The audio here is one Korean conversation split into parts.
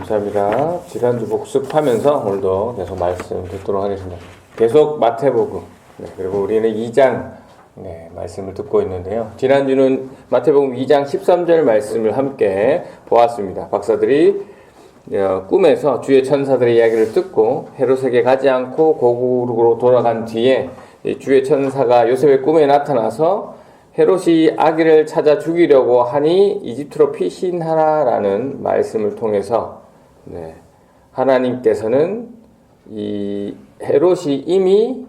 감사합니다. 지난주 복습하면서 오늘도 계속 말씀 듣도록 하겠습니다. 계속 마태복음, 그리고 우리는 2장 말씀을 듣고 있는데요. 지난주는 마태복음 2장 13절 말씀을 함께 보았습니다. 박사들이 꿈에서 주의 천사들의 이야기를 듣고 헤롯에게 가지 않고 고국으로 돌아간 뒤에 주의 천사가 요셉의 꿈에 나타나서 헤롯이 아기를 찾아 죽이려고 하니 이집트로 피신하라라는 말씀을 통해서 하나님께서는 이 헤롯이 이미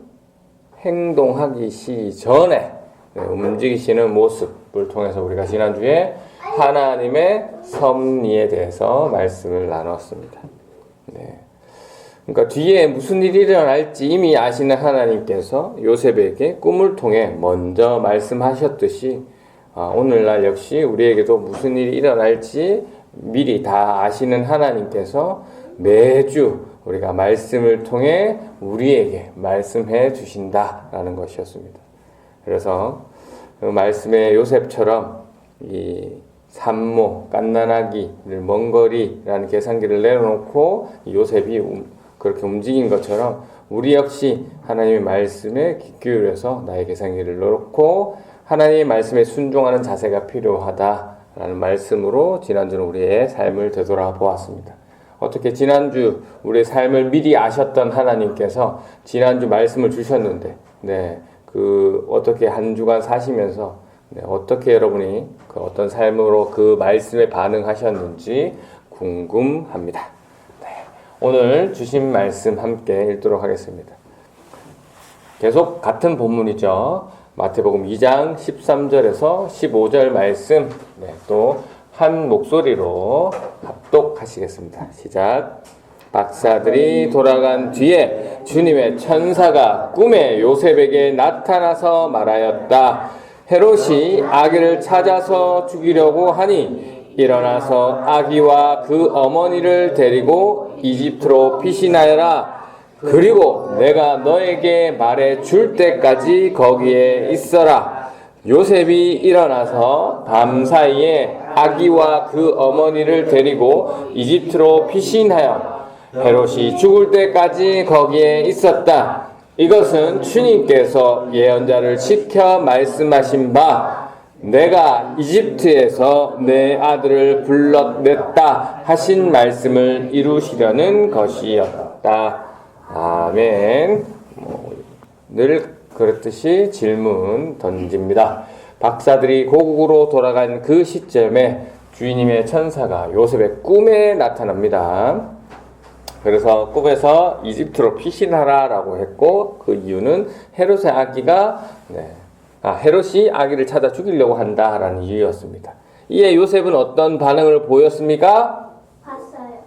행동하기 시전에 움직이시는 모습을 통해서 우리가 지난주에 하나님의 섭리에 대해서 말씀을 나눴습니다. 그러니까 뒤에 무슨 일이 일어날지 이미 아시는 하나님께서 요셉에게 꿈을 통해 먼저 말씀하셨듯이 오늘날 역시 우리에게도 무슨 일이 일어날지 미리 다 아시는 하나님께서 매주 우리가 말씀을 통해 우리에게 말씀해 주신다라는 것이었습니다. 그래서 그 말씀의 요셉처럼 이 산모, 갓난아기를 먼 거리라는 계산기를 내려놓고 요셉이 그렇게 움직인 것처럼 우리 역시 하나님의 말씀에 귀 기울여서 나의 계산기를 놓고 하나님의 말씀에 순종하는 자세가 필요하다라는 말씀으로 지난주는 우리의 삶을 되돌아보았습니다. 어떻게 지난주 우리의 삶을 미리 아셨던 하나님께서 지난주 말씀을 주셨는데 어떻게 한 주간 사시면서 어떻게 여러분이 그 어떤 삶으로 그 말씀에 반응하셨는지 궁금합니다. 오늘 주신 말씀 함께 읽도록 하겠습니다. 계속 같은 본문이죠. 마태복음 2장 13절에서 15절 말씀 또 한 목소리로 합독하시겠습니다. 시작. 박사들이 돌아간 뒤에 주님의 천사가 꿈에 요셉에게 나타나서 말하였다. 헤롯이 아기를 찾아서 죽이려고 하니 일어나서 아기와 그 어머니를 데리고 이집트로 피신하여라. 그리고 내가 너에게 말해 줄 때까지 거기에 있어라. 요셉이 일어나서 밤사이에 아기와 그 어머니를 데리고 이집트로 피신하여 헤롯이 죽을 때까지 거기에 있었다. 이것은 주님께서 예언자를 시켜 말씀하신 바 내가 이집트에서 내 아들을 불러냈다 하신 말씀을 이루시려는 것이었다. 아멘. 늘 그렇듯이 질문 던집니다. 박사들이 고국으로 돌아간 그 시점에 주님의 천사가 요셉의 꿈에 나타납니다. 그래서 꿈에서 이집트로 피신하라라고 했고 그 이유는 헤롯의 아기가 헤롯이 아기를 찾아 죽이려고 한다라는 이유였습니다. 이에 요셉은 어떤 반응을 보였습니까? 봤어요.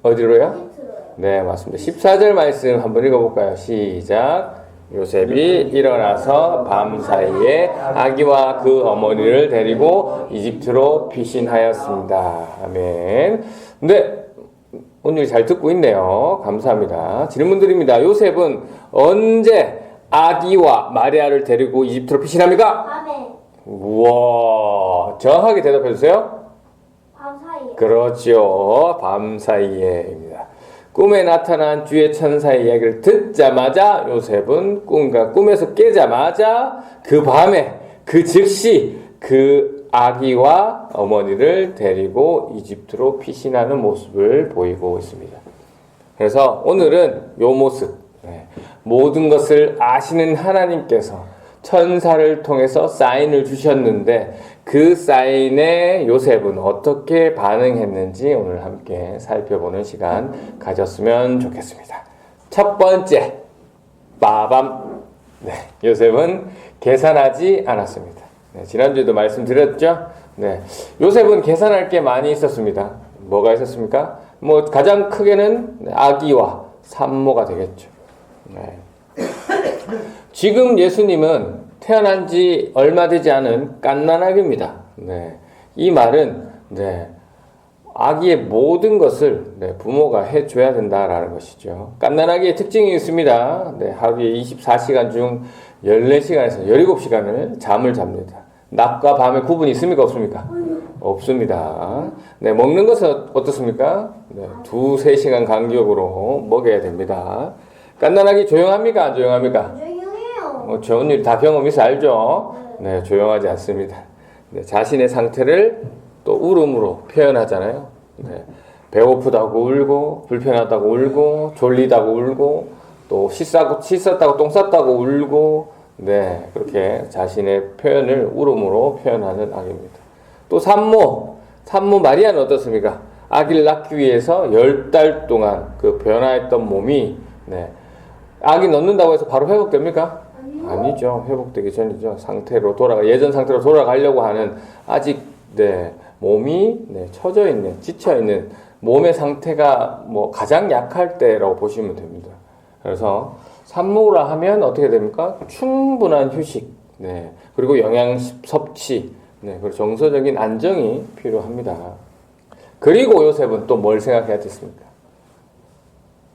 어디로요? 이집트로요. 네, 맞습니다. 14절 말씀 한번 읽어볼까요? 시작. 요셉이 일어나서 밤사이에 아기와 그 어머니를 데리고 이집트로 피신하였습니다. 아멘. 오늘 잘 듣고 있네요. 감사합니다. 질문 드립니다. 요셉은 언제 아기와 마리아를 데리고 이집트로 피신합니까? 밤에. 우와, 정확하게 대답해 주세요. 밤 사이에. 그렇죠. 밤사이에입니다. 꿈에 나타난 주의 천사의 이야기를 듣자마자 요셉은 꿈에서 깨자마자 그 밤에 그 즉시 그 아기와 어머니를 데리고 이집트로 피신하는 모습을 보이고 있습니다. 그래서 오늘은 요 모습, 모든 것을 아시는 하나님께서 천사를 통해서 사인을 주셨는데 그 사인에 요셉은 어떻게 반응했는지 오늘 함께 살펴보는 시간 가졌으면 좋겠습니다. 첫 번째, 빠밤. 요셉은 계산하지 않았습니다. 지난주에도 말씀드렸죠? 요셉은 계산할 게 많이 있었습니다. 뭐가 있었습니까? 가장 크게는 아기와 산모가 되겠죠. 지금 예수님은 태어난 지 얼마 되지 않은 갓난아기입니다. 이 말은 아기의 모든 것을 부모가 해줘야 된다라는 것이죠. 갓난아기의 특징이 있습니다. 하루에 24시간 중 14시간에서 17시간을 잠을 잡니다. 낮과 밤의 구분이 있습니까? 없습니까? 없습니다. 네, 먹는 것은 어떻습니까? 네, 2-3시간 간격으로 먹어야 됩니다. 깐난하게 조용합니까? 안 조용합니까? 조용해요. 좋은 일 다 경험 있어 알죠? 네, 조용하지 않습니다. 네, 자신의 상태를 또 울음으로 표현하잖아요. 네, 배고프다고 울고, 불편하다고 울고, 졸리다고 울고, 또 씻었다고 똥 쌌다고 울고, 네, 그렇게 자신의 표현을 울음으로 표현하는 악입니다. 또 산모 마리아는 어떻습니까? 아기를 낳기 위해서 10달 동안 그 변화했던 몸이, 네, 아기 넣는다고 해서 바로 회복됩니까? 아니죠. 회복되기 전이죠. 예전 상태로 돌아가려고 하는 아직, 네, 몸이, 네, 처져 있는, 지쳐 있는 몸의 상태가 뭐 가장 약할 때라고 보시면 됩니다. 그래서 산모라 하면 어떻게 됩니까? 충분한 휴식, 네, 그리고 영양 섭취, 네, 그리고 정서적인 안정이 필요합니다. 그리고 요셉은 또 뭘 생각해야 됐습니까?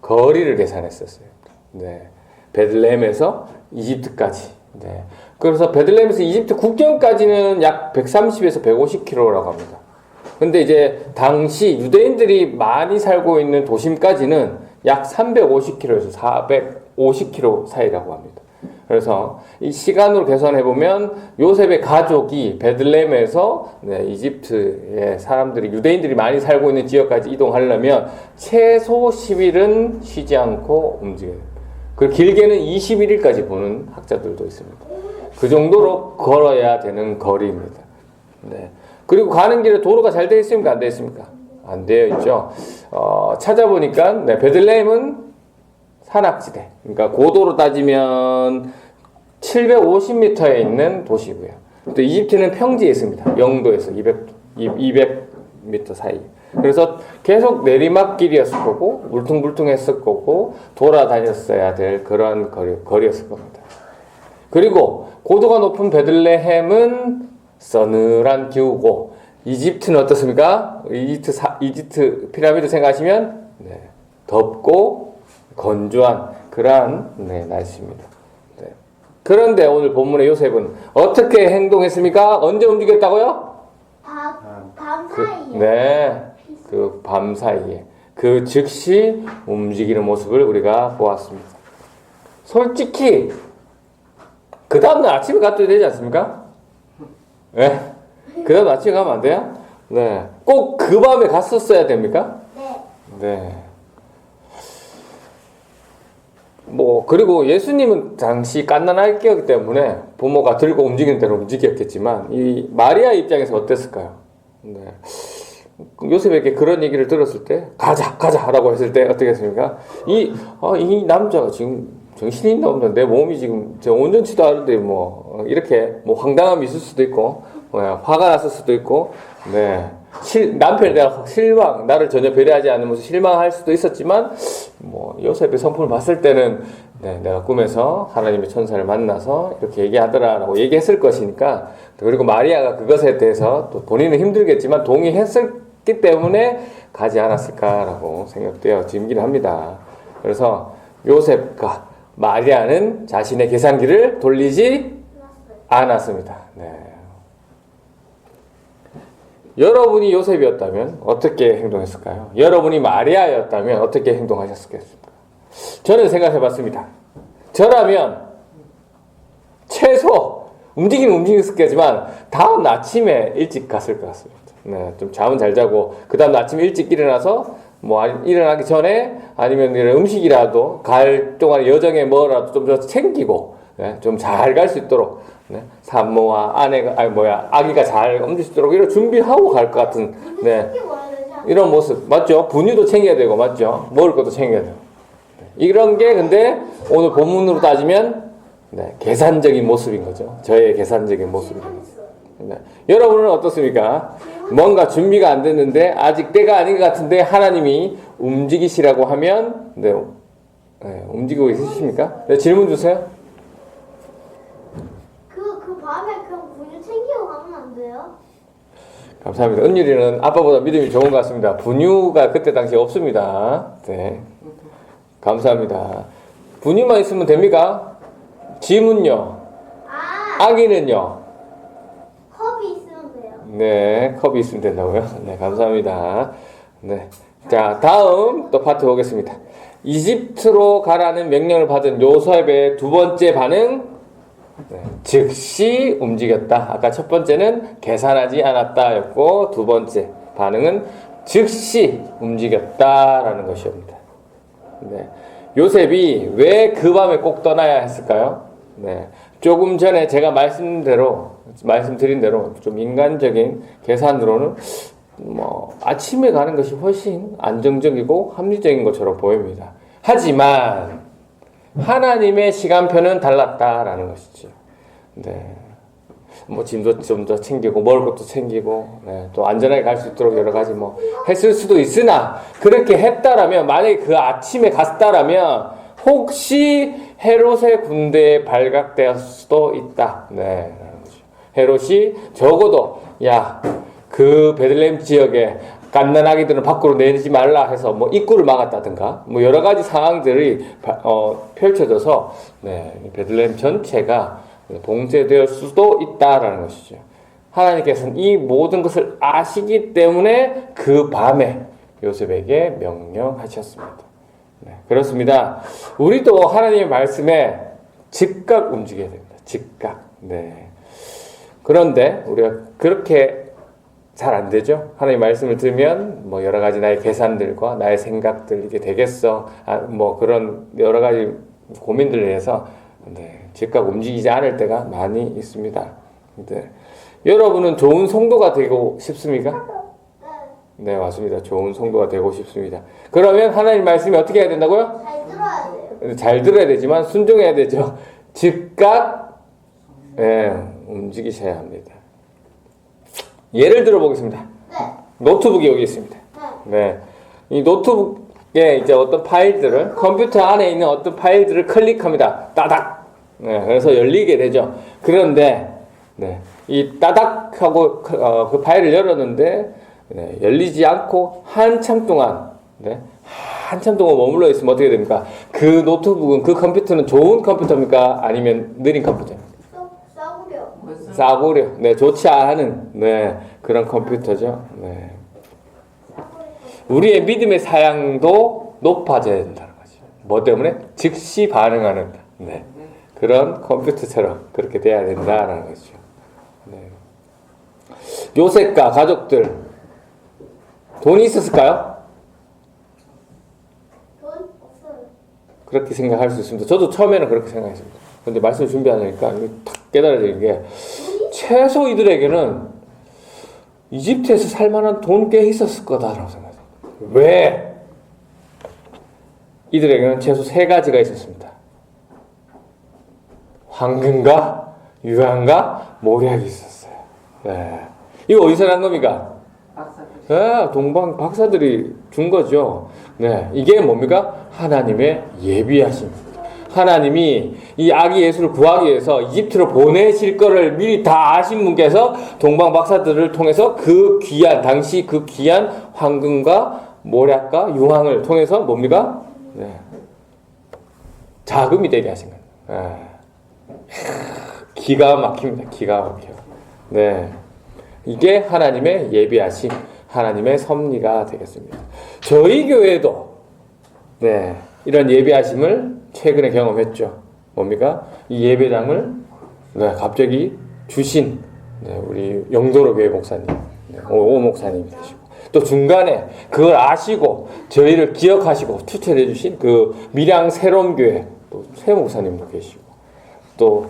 거리를 계산했었어요. 네, 베들레헴에서 이집트까지. 네, 그래서 베들레헴에서 이집트 국경까지는 약 130에서 150km라고 합니다. 근데 이제 당시 유대인들이 많이 살고 있는 도심까지는 약 350km에서 450km 사이라고 합니다. 그래서 이 시간으로 계산해보면 요셉의 가족이 베들레헴에서, 네, 이집트의 사람들이, 유대인들이 많이 살고 있는 지역까지 이동하려면 최소 10일은 쉬지 않고 움직여야 됩니다. 그리고 길게는 21일까지 보는 학자들도 있습니다. 그 정도로 걸어야 되는 거리입니다. 네. 그리고 가는 길에 도로가 잘 되어 있습니까? 안 되어 있습니까? 안 되어 있죠. 찾아보니까, 네, 베들레헴은 산악지대. 그러니까 고도로 따지면 750m에 있는 도시고요. 또 이집트는 평지에 있습니다. 영도에서 200m 사이. 그래서 계속 내리막길이었을 거고, 울퉁불퉁했을 거고, 돌아다녔어야 될 그런 거리였을 겁니다. 그리고 고도가 높은 베들레헴은 서늘한 기후고, 이집트는 어떻습니까? 이집트 피라미드 생각하시면, 네, 덥고 건조한 그러한, 네, 날씨입니다. 네. 그런데 오늘 본문의 요셉은 어떻게 행동했습니까? 언제 움직였다고요? 밤 사이에. 네, 그 밤 사이에 그 즉시 움직이는 모습을 우리가 보았습니다. 솔직히 그 다음날 아침에 갔어야 되지 않습니까? 네, 그 다음 아침에 가면 안 돼요? 네, 꼭 그 밤에 갔었어야 됩니까? 네. 네. 뭐 그리고 예수님은 당시 갓난아기였기 때문에 부모가 들고 움직이는 대로 움직였겠지만 이 마리아 입장에서 어땠을까요? 네. 요셉에게 그런 얘기를 들었을 때 가자라고 했을 때 어떻게 했습니까? 이 남자가 지금 정신이 있나 없나, 내 몸이 지금 온전치도 않은데 뭐 이렇게 뭐 황당함이 있을 수도 있고, 화가 났을 수도 있고, 네, 남편에 대한 실망, 나를 전혀 배려하지 않는 모습 실망할 수도 있었지만, 뭐 요셉의 성품을 봤을 때는, 네, 내가 꿈에서 하나님의 천사를 만나서 이렇게 얘기하더라라고 얘기했을 것이니까, 그리고 마리아가 그것에 대해서 또 본인은 힘들겠지만 동의했었기 때문에 가지 않았을까라고 생각되어지긴 합니다. 그래서 요셉과 마리아는 자신의 계산기를 돌리지 않았습니다. 네. 여러분이 요셉이었다면 어떻게 행동했을까요? 여러분이 마리아였다면 어떻게 행동하셨겠습니까? 저는 생각해봤습니다. 저라면 최소 움직이는 움직였겠지만 다음 아침에 일찍 갔을 것 같습니다. 네, 좀 잠은 잘 자고 그 다음 아침에 일찍 일어나서 뭐 일어나기 전에 아니면 음식이라도 갈 동안 여정에 뭐라도 좀 더 챙기고, 네, 좀 잘 갈 수 있도록, 네, 산모와 아기가 잘 움직일 수 있도록 이런 준비하고 갈 것 같은, 네, 이런 모습 맞죠? 분유도 챙겨야 되고 맞죠? 먹을 것도 챙겨야 되고, 이런 게 근데 오늘 본문으로 따지면, 네, 계산적인 모습인 거죠. 저의 계산적인 모습입니다. 네. 여러분은 어떻습니까? 뭔가 준비가 안 됐는데 아직 때가 아닌 것 같은데 하나님이 움직이시라고 하면, 네, 움직이고 있으십니까? 네, 질문 주세요. 그 밤에 그럼 분유 챙기고 가면 안 돼요? 감사합니다. 은율이는 아빠보다 믿음이 좋은 것 같습니다. 분유가 그때 당시 없습니다. 네, 감사합니다. 분유만 있으면 됩니까? 짐은요? 아기는요? 컵이 있으면 돼요. 네, 컵이 있으면 된다고요? 네, 감사합니다. 네. 자, 다음 또 파트 보겠습니다. 이집트로 가라는 명령을 받은 요셉의 두 번째 반응, 네, 즉시 움직였다. 아까 첫 번째는 계산하지 않았다였고, 두 번째 반응은 즉시 움직였다라는 것이옵니다. 네. 요셉이 왜 그 밤에 꼭 떠나야 했을까요? 네. 조금 전에 제가 말씀드린 대로 좀 인간적인 계산으로는 아침에 가는 것이 훨씬 안정적이고 합리적인 것처럼 보입니다. 하지만 하나님의 시간표는 달랐다라는 것이죠. 네. 짐도 좀 더 챙기고 먹을 것도 챙기고, 네, 또 안전하게 갈 수 있도록 여러 가지 했을 수도 있으나, 그렇게 했다라면, 만약에 그 아침에 갔다라면 혹시 헤롯의 군대에 발각되었을 수도 있다. 네, 헤롯이 적어도 그 베들레헴 지역에 갓난아기들은 밖으로 내지 말라 해서 입구를 막았다든가 여러 가지 상황들이 펼쳐져서, 네, 베들레헴 전체가 봉쇄될 수도 있다라는 것이죠. 하나님께서는 이 모든 것을 아시기 때문에 그 밤에 요셉에게 명령하셨습니다. 네, 그렇습니다. 우리도 하나님의 말씀에 즉각 움직여야 됩니다. 즉각. 네. 그런데 우리가 그렇게 잘 안 되죠. 하나님 말씀을 들으면 여러 가지 나의 계산들과 나의 생각들 이게 되겠어. 그런 여러 가지 고민들을 해서, 네, 즉각 움직이지 않을 때가 많이 있습니다. 네. 여러분은 좋은 성도가 되고 싶습니까? 네, 맞습니다. 좋은 성도가 되고 싶습니다. 그러면 하나님 말씀이 어떻게 해야 된다고요? 잘 들어야 돼요. 잘 들어야 되지만 순종해야 되죠. 즉각, 네, 움직이셔야 합니다. 예를 들어 보겠습니다. 네. 노트북이 여기 있습니다. 네. 이 노트북에 이제 어떤 파일들을, 컴퓨터 안에 있는 어떤 파일들을 클릭합니다. 따닥! 네, 그래서 열리게 되죠. 그런데, 네, 이 따닥 하고 그 파일을 열었는데, 네, 열리지 않고 한참 동안 머물러 있으면 어떻게 됩니까? 그 노트북은, 그 컴퓨터는 좋은 컴퓨터입니까? 아니면 느린 컴퓨터입니까? 싸구려. 네, 좋지 않은, 네, 그런 컴퓨터죠. 네. 우리의 믿음의 사양도 높아져야 된다는 거죠. 뭐 때문에? 즉시 반응하는, 네, 그런 컴퓨터처럼 그렇게 돼야 된다는 거죠. 네. 요셉과 가족들, 돈이 있었을까요? 돈 없어요. 그렇게 생각할 수 있습니다. 저도 처음에는 그렇게 생각했습니다. 근데 말씀 준비하니까 탁 깨달아지는 게, 최소 이들에게는 이집트에서 살만한 돈 꽤 있었을 거다라고 생각해요. 왜? 이들에게는 최소 3가지가 있었습니다. 황금과 유황과 모략이 있었어요. 네. 이거 어디서 난 겁니까? 네, 동방 박사들이 준 거죠. 네, 이게 뭡니까? 하나님의 예비하심입니다. 하나님이 이 아기 예수를 구하기 위해서 이집트로 보내실 거를 미리 다 아신 분께서 동방 박사들을 통해서 당시 그 귀한 황금과 모략과 유황을 통해서 뭡니까? 네, 자금이 되게 하신 거예요. 네. 기가 막힙니다. 기가 막혀. 네, 이게 하나님의 예비하심, 하나님의 섭리가 되겠습니다. 저희 교회도, 네, 이런 예비하심을 최근에 경험했죠. 뭡니까? 이 예배당을, 네, 갑자기 주신, 네, 우리 영도로 교회 목사님, 네, 오 목사님이 계시고, 또 중간에 그걸 아시고 저희를 기억하시고 추천해 주신 그 밀양 새롬교회 또 새 목사님도 계시고, 또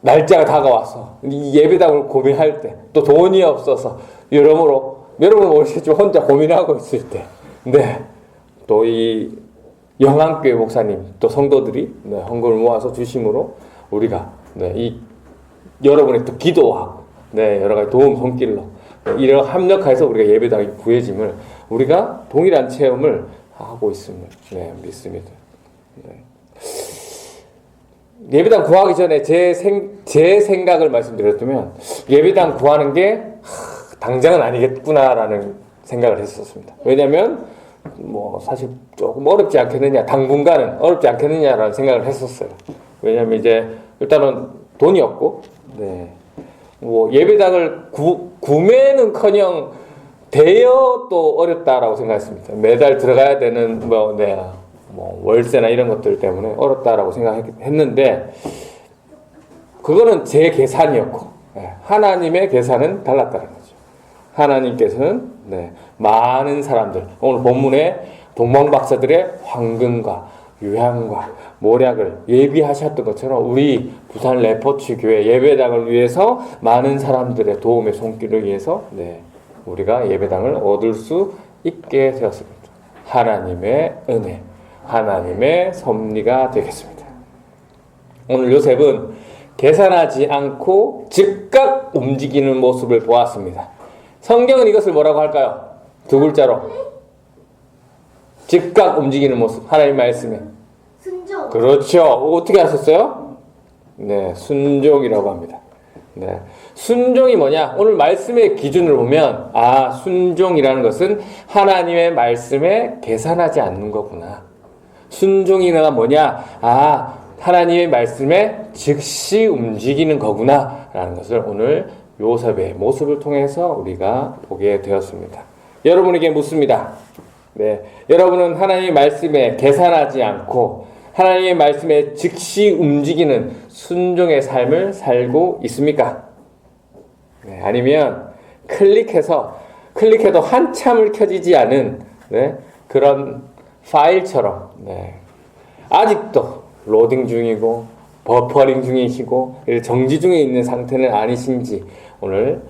날짜가 다가와서 이 예배당을 고민할 때, 또 돈이 없어서 여러분 모르시겠지만 혼자 고민하고 있을 때, 네, 또 이 영암교회 목사님, 또 성도들이, 네, 헌금을 모아서 주심으로 우리가, 네, 이 여러분의 또 기도하고, 네, 여러 가지 도움 손길로, 네, 이런 합력해서 우리가 예배당이 구해짐을 우리가 동일한 체험을 하고 있음을, 네, 믿습니다. 네. 예배당 구하기 전에 제 생각을 말씀드렸다면, 예배당 구하는 게 당장은 아니겠구나라는 생각을 했었습니다. 왜냐하면 사실 조금 어렵지 않겠느냐, 당분간은 어렵지 않겠느냐라는 생각을 했었어요. 왜냐하면 이제 일단은 돈이 없고, 네, 뭐 예배당을 구매는커녕 대여 또 어렵다라고 생각했습니다. 매달 들어가야 되는 뭐 월세나 이런 것들 때문에 어렵다라고 생각했는데 그거는 제 계산이었고 하나님의 계산은 달랐다는 거죠. 하나님께서는 많은 사람들 오늘 본문에 동방박사들의 황금과 유향과 모략을 예비하셨던 것처럼 우리 부산 레포츠 교회 예배당을 위해서 많은 사람들의 도움의 손길을 위해서 우리가 예배당을 얻을 수 있게 되었습니다. 하나님의 은혜, 하나님의 섭리가 되겠습니다. 오늘 요셉은 계산하지 않고 즉각 움직이는 모습을 보았습니다. 성경은 이것을 뭐라고 할까요? 두 글자로 즉각 움직이는 모습. 하나님 말씀에 순종. 그렇죠. 어떻게 하셨어요? 순종이라고 합니다. 순종이 뭐냐? 오늘 말씀의 기준을 보면 순종이라는 것은 하나님의 말씀에 계산하지 않는 거구나. 순종이가 뭐냐? 하나님의 말씀에 즉시 움직이는 거구나 라는 것을 오늘 요셉의 모습을 통해서 우리가 보게 되었습니다. 여러분에게 묻습니다. 여러분은 하나님의 말씀에 계산하지 않고 하나님의 말씀에 즉시 움직이는 순종의 삶을 살고 있습니까? 아니면 클릭해도 한참을 켜지지 않은 그런 파일처럼 아직도 로딩 중이고 버퍼링 중이시고 정지 중에 있는 상태는 아니신지 오늘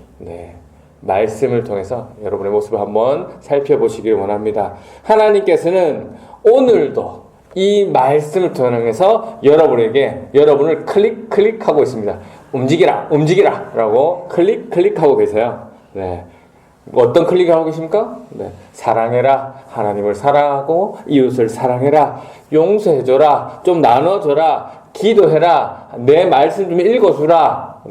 말씀을 통해서 여러분의 모습을 한번 살펴보시길 원합니다. 하나님께서는 오늘도 이 말씀을 통해서 여러분을 클릭하고 있습니다. 움직이라 라고 클릭하고 계세요. 어떤 클릭을 하고 계십니까? 사랑해라. 하나님을 사랑하고 이웃을 사랑해라. 용서해줘라. 좀 나눠줘라. 기도해라. 내 말씀 좀 읽어주라.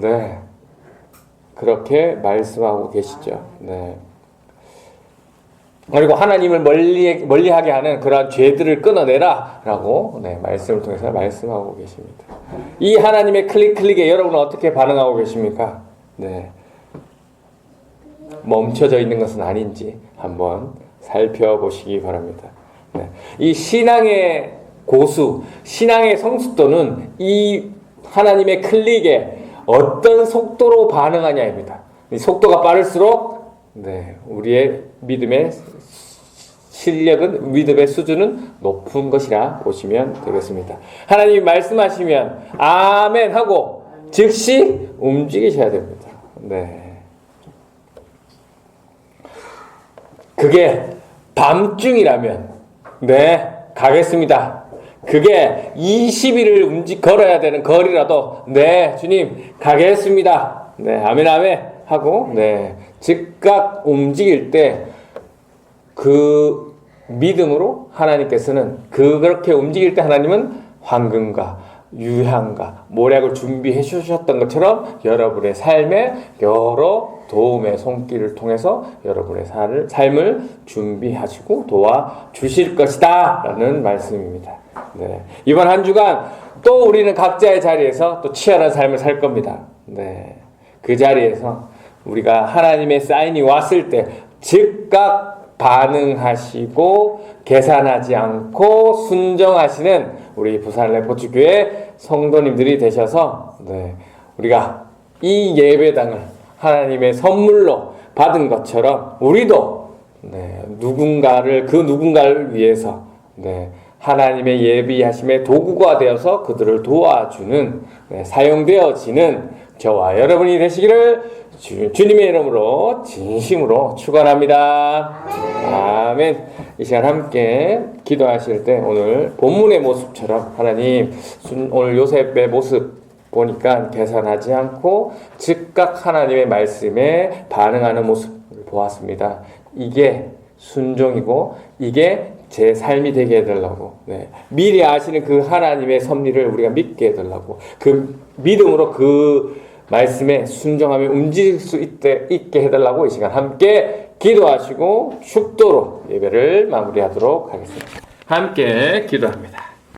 그렇게 말씀하고 계시죠. 그리고 하나님을 멀리하게 하는 그러한 죄들을 끊어내라 라고 말씀을 통해서 말씀하고 계십니다. 이 하나님의 클릭에 여러분은 어떻게 반응하고 계십니까? 멈춰져 있는 것은 아닌지 한번 살펴보시기 바랍니다. 이 신앙의 고수, 신앙의 성숙도는 이 하나님의 클릭에 어떤 속도로 반응하냐입니다. 이 속도가 빠를수록 우리의 믿음의 실력은, 믿음의 수준은 높은 것이라 보시면 되겠습니다. 하나님이 말씀하시면 아멘 하고 즉시 움직이셔야 됩니다. 그게 밤중이라면 가겠습니다. 그게 20일을 걸어야 되는 거리라도 주님 가겠습니다. 아멘 하고 즉각 움직일 때 그 믿음으로 하나님께서는 그렇게 움직일 때 하나님은 황금과 유향과 모략을 준비해 주셨던 것처럼 여러분의 삶에 여러 도움의 손길을 통해서 여러분의 삶을 준비하시고 도와주실 것이다 라는 말씀입니다. 이번 한 주간 또 우리는 각자의 자리에서 또 치열한 삶을 살 겁니다. 그 자리에서 우리가 하나님의 사인이 왔을 때 즉각 반응하시고 계산하지 않고 순종하시는 우리 부산 레포츠 교회 성도님들이 되셔서 우리가 이 예배당을 하나님의 선물로 받은 것처럼 우리도 누군가를 위해서 하나님의 예비하심의 도구가 되어서 그들을 도와주는 사용되어지는 저와 여러분이 되시기를 주님의 이름으로 진심으로 축원합니다. 아멘. 이 시간 함께 기도하실 때 오늘 본문의 모습처럼 하나님 오늘 요셉의 모습 보니까 계산하지 않고 즉각 하나님의 말씀에 반응하는 모습을 보았습니다. 이게 순종이고 이게 제 삶이 되게 해달라고 미리 아시는 그 하나님의 섭리를 우리가 믿게 해달라고 그 믿음으로 그 말씀에 순종하며 움직일 수 있게 해달라고 이 시간 함께 기도하시고 축도로 예배를 마무리하도록 하겠습니다. 함께 기도합니다.